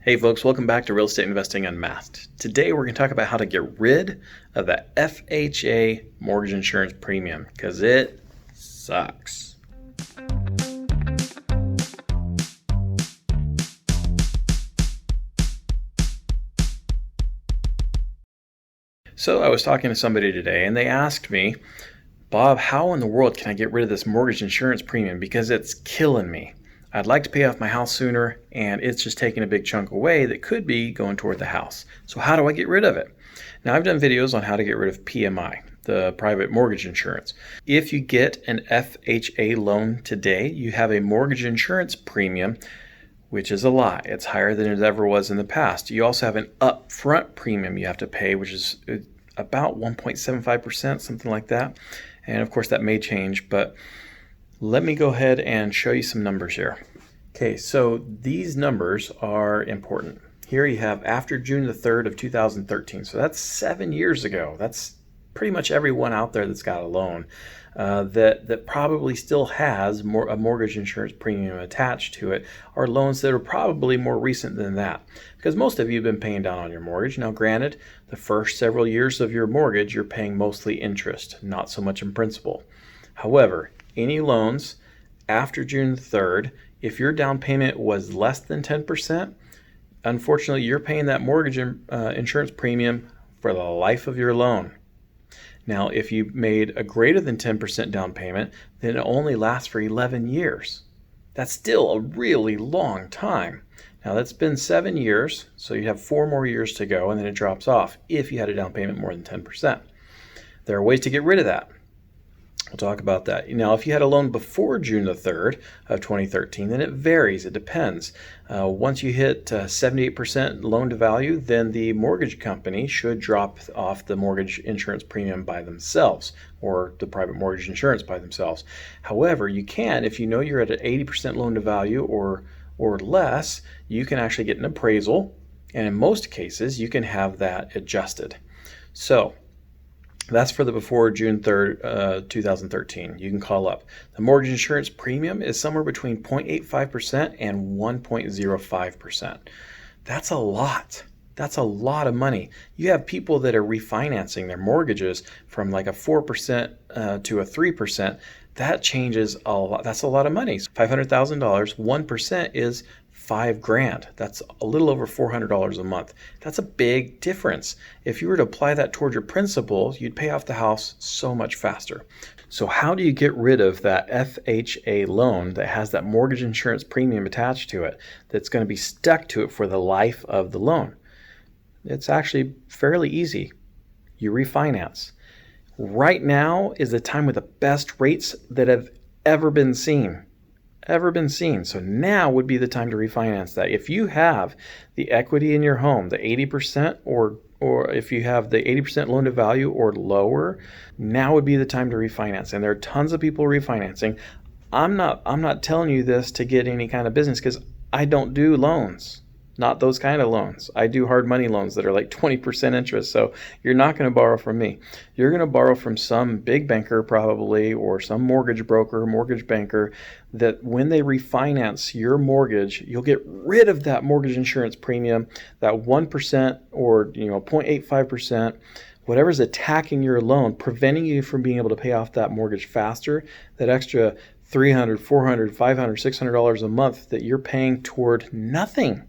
Hey folks, welcome back to Real Estate Investing Unmasked. Today we're going to talk about how to get rid of that FHA mortgage insurance premium because it sucks. So I was talking to somebody today and they asked me, Bob, how in the world can I get rid of this mortgage insurance premium because it's killing me? I'd like to pay off my house sooner, and it's just taking a big chunk away that could be going toward the house. So how do I get rid of it? Now, I've done videos on how to get rid of PMI, the private mortgage insurance. If you get an FHA loan today, you have a mortgage insurance premium, which is a lie. It's higher than it ever was in the past. You also have an upfront premium you have to pay, which is about 1.75%, something like that. And of course, that may change, but let me go ahead and show you some numbers here. Okay, so these numbers are important. Here you have after June the 3rd of 2013. So that's 7 years ago. That's pretty much everyone out there that's got a loan that probably still has a mortgage insurance premium attached to it, are loans that are probably more recent than that. Because most of you have been paying down on your mortgage. Now granted, the first several years of your mortgage, you're paying mostly interest, not so much in principal. However, any loans after June 3rd, if your down payment was less than 10%, unfortunately, you're paying that mortgage insurance premium for the life of your loan. Now, if you made a greater than 10% down payment, then it only lasts for 11 years. That's still a really long time. Now, that's been 7 years, so you have 4 more years to go, and then it drops off if you had a down payment more than 10%. There are ways to get rid of that. We'll talk about that. Now, if you had a loan before June the 3rd of 2013, then it varies. It depends. Once you hit 78% loan to value, then the mortgage company should drop off the mortgage insurance premium by themselves, or the private mortgage insurance by themselves. However, you can, if you know you're at an 80% loan to value or less, you can actually get an appraisal, and in most cases, you can have that adjusted. So that's for the before June 3rd, 2013. You can call up. The mortgage insurance premium is somewhere between 0.85% and 1.05%. That's a lot. That's a lot of money. You have people that are refinancing their mortgages from like a 4% to a 3%. That changes a lot. That's a lot of money. $500,000, 1% is $5,000. That's a little over $400 a month. That's a big difference. If you were to apply that toward your principal, you'd pay off the house so much faster. So how do you get rid of that FHA loan that has that mortgage insurance premium attached to it that's going to be stuck to it for the life of the loan? It's actually fairly easy. You refinance. Right now is the time with the best rates that have ever been seen. So now would be the time to refinance that. If you have the equity in your home, the 80% or if you have the 80% loan to value or lower, now would be the time to refinance. And there are tons of people refinancing. I'm not telling you this to get any kind of business because I don't do loans. Not those kind of loans. I do hard money loans that are like 20% interest. So you're not going to borrow from me. You're going to borrow from some big banker probably, or some mortgage broker, mortgage banker, that when they refinance your mortgage, you'll get rid of that mortgage insurance premium, that 1% or 0.85%, whatever's attacking your loan, preventing you from being able to pay off that mortgage faster, that extra $300, $400, $500, $600 a month that you're paying toward nothing.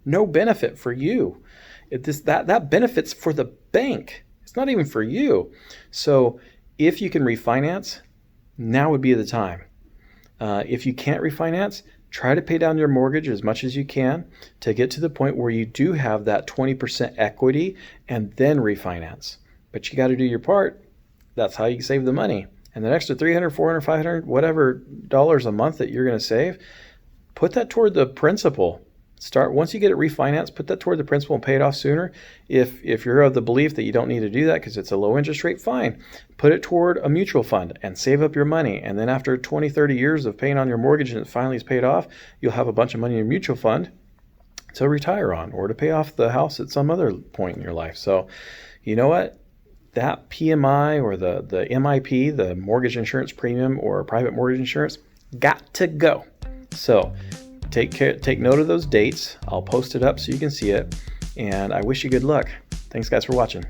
No benefit for you. That benefits for the bank. It's not even for you. So if you can refinance, now would be the time. If you can't refinance, try to pay down your mortgage as much as you can to get to the point where you do have that 20% equity and then refinance. But you got to do your part. That's how you save the money. And the extra $300, $400, $500, whatever dollars a month that you're going to save, put that toward the principal. Once you get it refinanced, put that toward the principal and pay it off sooner. If you're of the belief that you don't need to do that because it's a low interest rate, fine. Put it toward a mutual fund and save up your money. And then after 20, 30 years of paying on your mortgage and it finally is paid off, you'll have a bunch of money in your mutual fund to retire on or to pay off the house at some other point in your life. So you know what? That PMI or the MIP, the mortgage insurance premium or private mortgage insurance, got to go. So take note of those dates. I'll post it up so you can see it, and I wish you good luck. Thanks guys for watching.